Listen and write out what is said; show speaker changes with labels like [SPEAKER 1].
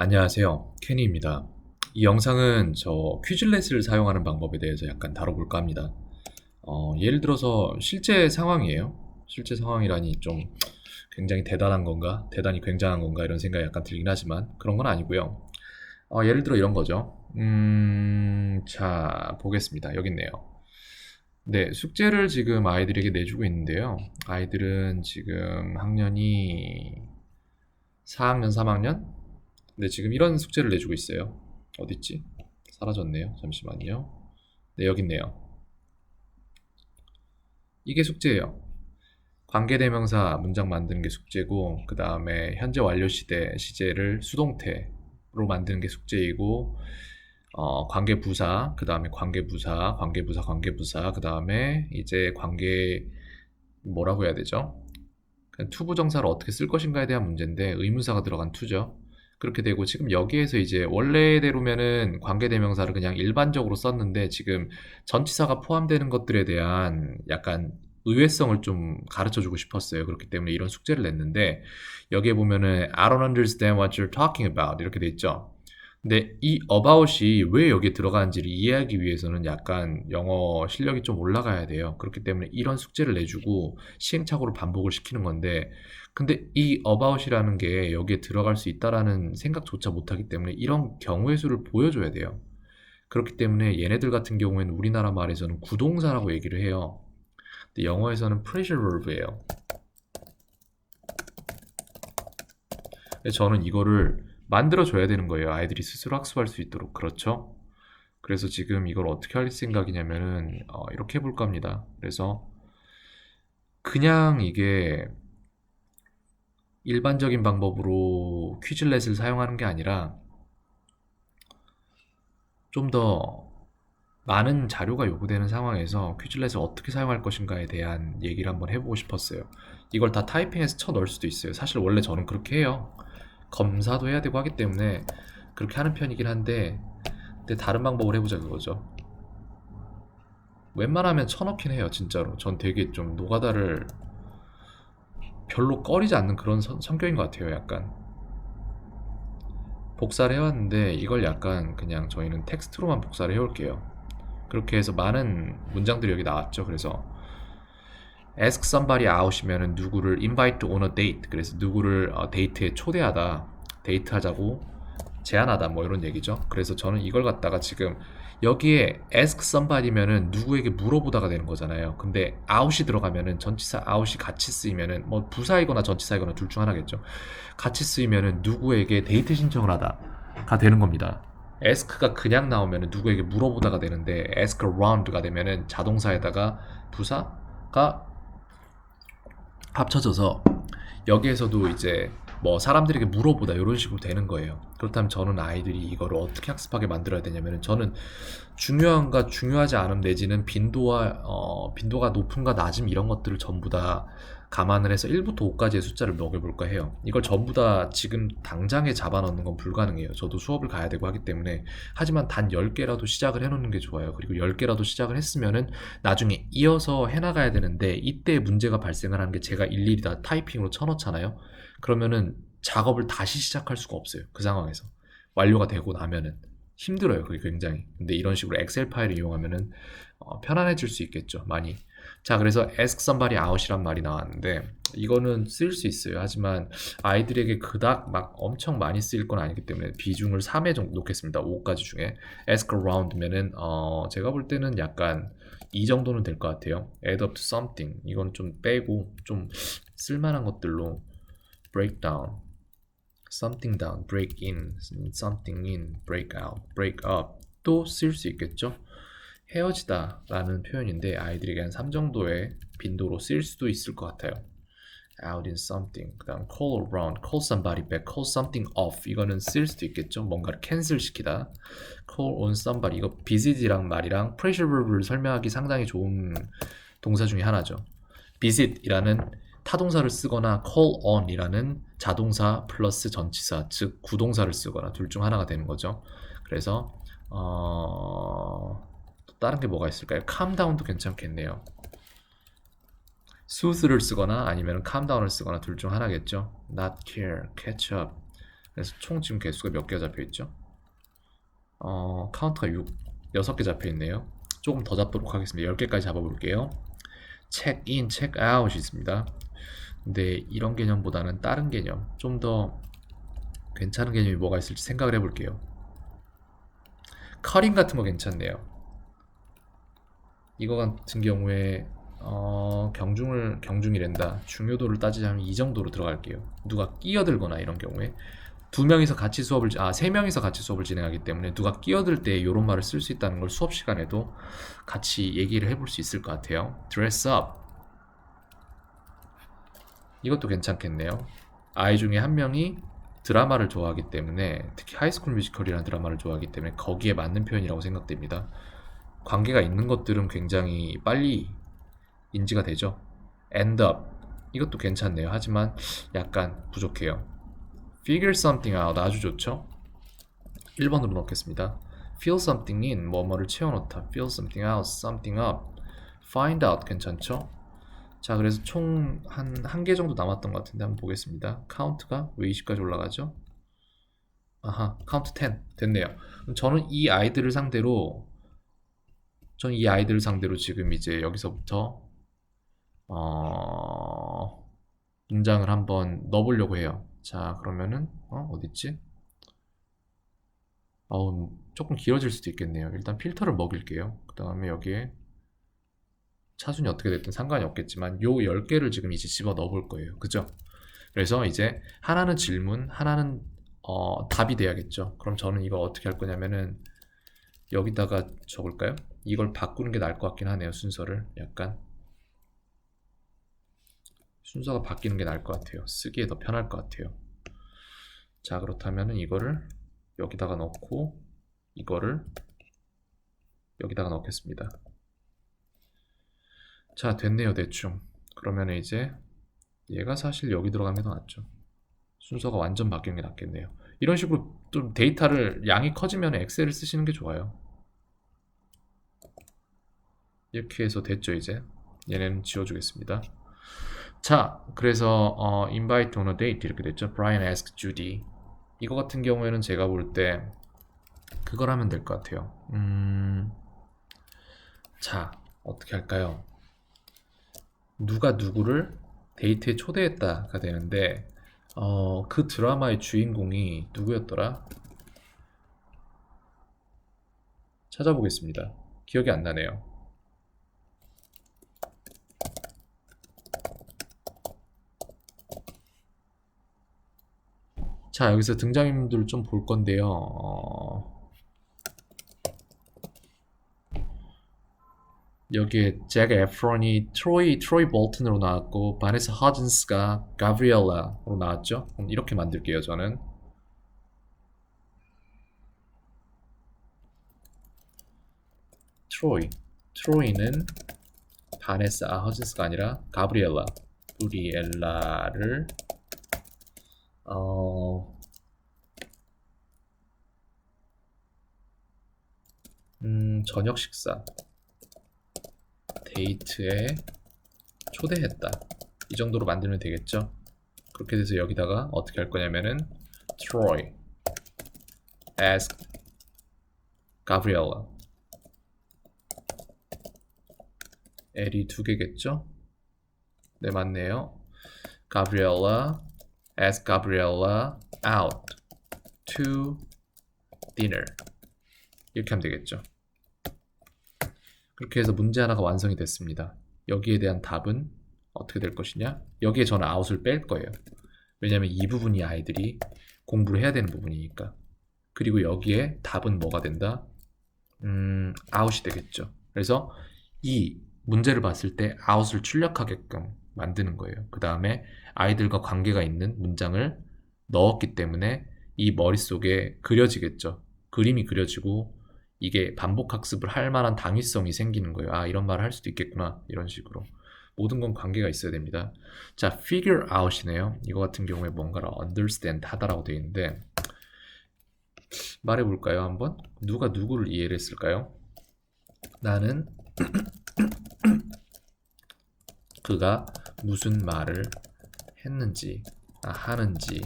[SPEAKER 1] 안녕하세요. 케니입니다. 이 영상은 저 퀴즐렛을 사용하는 방법에 대해서 약간 다뤄볼까 합니다. 예를 들어서 실제 상황이에요. 실제 상황이라니 좀 굉장히 대단한 건가? 대단히 굉장한 건가? 이런 생각이 약간 들긴 하지만 그런 건 아니고요. 예를 들어 이런 거죠. 자, 보겠습니다. 여기 있네요. 네, 숙제를 지금 아이들에게 내주고 있는데요. 아이들은 지금 학년이 4학년, 3학년? 네, 지금 이런 숙제를 내주고 있어요. 어딨지? 사라졌네요. 잠시만요. 네, 여기 있네요. 이게 숙제예요. 관계대명사 문장 만드는 게 숙제고, 그 다음에 현재 완료 시대 시제를 수동태로 만드는 게 숙제이고, 관계부사, 그 다음에 관계부사, 그 다음에 이제 뭐라고 해야 되죠? 투부정사를 어떻게 쓸 것인가에 대한 문제인데 의문사가 들어간 투죠. 그렇게 되고 지금 여기에서 이제 원래대로면은 관계대명사를 그냥 일반적으로 썼는데 지금 전치사가 포함되는 것들에 대한 약간 의외성을 좀 가르쳐 주고 싶었어요. 그렇기 때문에 이런 숙제를 냈는데 여기에 보면은 I don't understand what you're talking about 이렇게 돼 있죠. 근데 이 about이 왜 여기에 들어가는지를 이해하기 위해서는 약간 영어 실력이 좀 올라가야 돼요. 그렇기 때문에 이런 숙제를 내주고 시행착오를 반복을 시키는 건데, 근데 이 about이라는 게 여기에 들어갈 수 있다라는 생각조차 못하기 때문에 이런 경우의 수를 보여줘야 돼요. 그렇기 때문에 얘네들 같은 경우에는 우리나라 말에서는 구동사라고 얘기를 해요. 근데 영어에서는 phrasal verb예요. 저는 이거를 만들어줘야 되는 거예요. 아이들이 스스로 학습할 수 있도록. 그렇죠? 그래서 지금 이걸 어떻게 할 생각이냐면은 이렇게 해볼까 합니다. 그래서 그냥 이게 일반적인 방법으로 퀴즐렛을 사용하는 게 아니라 좀 더 많은 자료가 요구되는 상황에서 퀴즐렛을 어떻게 사용할 것인가에 대한 얘기를 한번 해보고 싶었어요. 이걸 다 타이핑해서 쳐 넣을 수도 있어요. 사실 원래 저는 그렇게 해요. 검사도 해야 되고 하기 때문에 그렇게 하는 편이긴 한데, 근데 다른 방법을 해보자 그거죠. 웬만하면 쳐넣긴 해요, 진짜로. 전 되게 좀 노가다를 별로 꺼리지 않는 그런 성격인 것 같아요, 약간. 복사를 해왔는데 이걸 약간 그냥 저희는 텍스트로만 복사를 해올게요. 그렇게 해서 많은 문장들이 여기 나왔죠. 그래서 ask somebody out이면은 누구를 invite on a date. 그래서 누구를 데이트에 초대하다, 데이트하자고 제안하다 뭐 이런 얘기죠. 그래서 저는 이걸 갖다가 지금 여기에 ask somebody면은 누구에게 물어보다가 되는 거잖아요. 근데 out이 들어가면은 전치사 out이 같이 쓰이면은 뭐 부사이거나 전치사이거나 둘 중 하나겠죠. 같이 쓰이면은 누구에게 데이트 신청을 하다가 되는 겁니다. ask가 그냥 나오면은 누구에게 물어보다가 되는데 ask around가 되면은 자동사에다가 부사가 합쳐져서 여기에서도 이제 뭐 사람들에게 물어보다 이런 식으로 되는 거예요. 그렇다면 저는 아이들이 이거를 어떻게 학습하게 만들어야 되냐면은 저는 중요한가 중요하지 않음 내지는 빈도가 높은가 낮음 이런 것들을 전부 다 감안을 해서 1부터 5까지의 숫자를 먹여볼까 해요. 이걸 전부 다 지금 당장에 잡아넣는 건 불가능해요. 저도 수업을 가야 되고 하기 때문에. 하지만 단 10개라도 시작을 해놓는 게 좋아요. 그리고 10개라도 시작을 했으면은 나중에 이어서 해나가야 되는데 이때 문제가 발생을 하는 게 제가 일일이 다 타이핑으로 쳐넣잖아요. 그러면은 작업을 다시 시작할 수가 없어요. 그 상황에서. 완료가 되고 나면은. 힘들어요. 그게 굉장히. 근데 이런 식으로 엑셀 파일을 이용하면은 편안해질 수 있겠죠. 많이. 자, 그래서 ask somebody out이란 말이 나왔는데 이거는 쓸 수 있어요. 하지만 아이들에게 그닥 막 엄청 많이 쓰일 건 아니기 때문에 비중을 3회 정도 놓겠습니다. 5가지 중에 ask around면은 제가 볼 때는 약간 이 정도는 될 것 같아요. add up to something 이건 좀 빼고 좀 쓸만한 것들로 break down something down, break in, something in, break out, break up 또 쓸 수 있겠죠. 헤어지다 라는 표현인데 아이들에게 한 3 정도의 빈도로 쓸 수도 있을 것 같아요. out in something, 그 다음 call around, call somebody back, call something off 이거는 쓸 수도 있겠죠. 뭔가를 캔슬 시키다. call on somebody 이거 visit이랑 말이랑 pressure verb를 설명하기 상당히 좋은 동사 중에 하나죠. visit이라는 타동사를 쓰거나 call on이라는 자동사 플러스 전치사 즉 구동사를 쓰거나 둘 중 하나가 되는 거죠. 그래서 또 다른 게 뭐가 있을까요? calm down도 괜찮겠네요. soothe를 쓰거나 아니면 calm down을 쓰거나 둘 중 하나겠죠. not care, catch up, 그래서 총 지금 개수가 몇 개가 잡혀 있죠? 카운트가 6개 잡혀 있네요. 조금 더 잡도록 하겠습니다. 10개까지 잡아볼게요. 체크인, 체크아웃이 있습니다. 근데 이런 개념보다는 다른 개념, 좀 더 괜찮은 개념이 뭐가 있을지 생각을 해볼게요. 커링 같은 거 괜찮네요. 이거 같은 경우에 경중이란다. 중요도를 따지자면 이 정도로 들어갈게요. 누가 끼어들거나 이런 경우에 세 명이서 같이 수업을 진행하기 때문에 누가 끼어들 때 이런 말을 쓸 수 있다는 걸 수업 시간에도 같이 얘기를 해볼 수 있을 것 같아요. dress up. 이것도 괜찮겠네요. 아이 중에 한 명이 드라마를 좋아하기 때문에, 특히 하이스쿨 뮤지컬이라는 드라마를 좋아하기 때문에 거기에 맞는 표현이라고 생각됩니다. 관계가 있는 것들은 굉장히 빨리 인지가 되죠. end up. 이것도 괜찮네요. 하지만 약간 부족해요. figure something out 아주 좋죠. 1번으로 넣겠습니다. fill something in, 뭐뭐를 채워넣다. fill something out, something up. find out 괜찮죠. 자, 그래서 총 한 개 정도 남았던 것 같은데 한번 보겠습니다. 카운트가 왜 20까지 올라가죠? 아하, 카운트 10 됐네요. 저는 이 아이들을 상대로 지금 이제 여기서부터 문장을 한번 넣어보려고 해요. 자, 그러면은 어딨지? 조금 길어질 수도 있겠네요. 일단 필터를 먹일게요. 그 다음에 여기에 차순이 어떻게 됐든 상관이 없겠지만 요 10개를 지금 이제 집어 넣어볼 거예요. 그죠? 그래서 이제 하나는 질문, 하나는 답이 돼야겠죠. 그럼 저는 이거 어떻게 할 거냐면은 여기다가 적을까요? 이걸 바꾸는 게 나을 것 같긴 하네요. 순서를 약간 순서가 바뀌는 게 나을 것 같아요. 쓰기에 더 편할 것 같아요. 자, 그렇다면은 이거를 여기다가 넣고 이거를 여기다가 넣겠습니다. 자, 됐네요. 대충. 그러면 이제 얘가 사실 여기 들어가는 게 더 낫죠. 순서가 완전 바뀌는 게 낫겠네요. 이런 식으로 좀 데이터를 양이 커지면 엑셀을 쓰시는 게 좋아요. 이렇게 해서 됐죠. 이제 얘네는 지워주겠습니다. 자, 그래서 invite on a date 이렇게 됐죠. Brian asked Judy. 이거 같은 경우에는 제가 볼 때 그걸 하면 될 것 같아요. 자, 어떻게 할까요? 누가 누구를 데이트에 초대했다가 되는데 그 드라마의 주인공이 누구였더라? 찾아보겠습니다. 기억이 안 나네요. 자, 여기서 등장인물들을 좀 볼 건데요. 여기에 잭 에프론이 트로이 볼튼으로 나왔고 바네사 허진스가 가브리엘라로 나왔죠. 그럼 이렇게 만들게요. 저는 트로이는 바네사 허진스가 아니라 가브리엘라를 저녁 식사 데이트에 초대했다. 이 정도로 만들면 되겠죠. 그렇게 돼서 여기다가 어떻게 할 거냐면은 Troy asked Gabriella. L이 2개겠죠? 네, 맞네요. Gabriella asked Gabriella out to dinner. 이렇게 하면 되겠죠. 그렇게 해서 문제 하나가 완성이 됐습니다. 여기에 대한 답은 어떻게 될 것이냐? 여기에 저는 out을 뺄 거예요. 왜냐면 이 부분이 아이들이 공부를 해야 되는 부분이니까. 그리고 여기에 답은 뭐가 된다? out이 되겠죠. 그래서 이 문제를 봤을 때 out을 출력하게끔 만드는 거예요. 그 다음에 아이들과 관계가 있는 문장을 넣었기 때문에 이 머릿속에 그려지겠죠. 그림이 그려지고 이게 반복 학습을 할 만한 당위성이 생기는 거예요. 아, 이런 말을 할 수도 있겠구나. 이런 식으로. 모든 건 관계가 있어야 됩니다. 자, figure out이네요. 이거 같은 경우에 뭔가를 understand 하다라고 되어 있는데 말해볼까요? 한번? 누가 누구를 이해를 했을까요? 나는 그가 무슨 말을 했는지, 하는지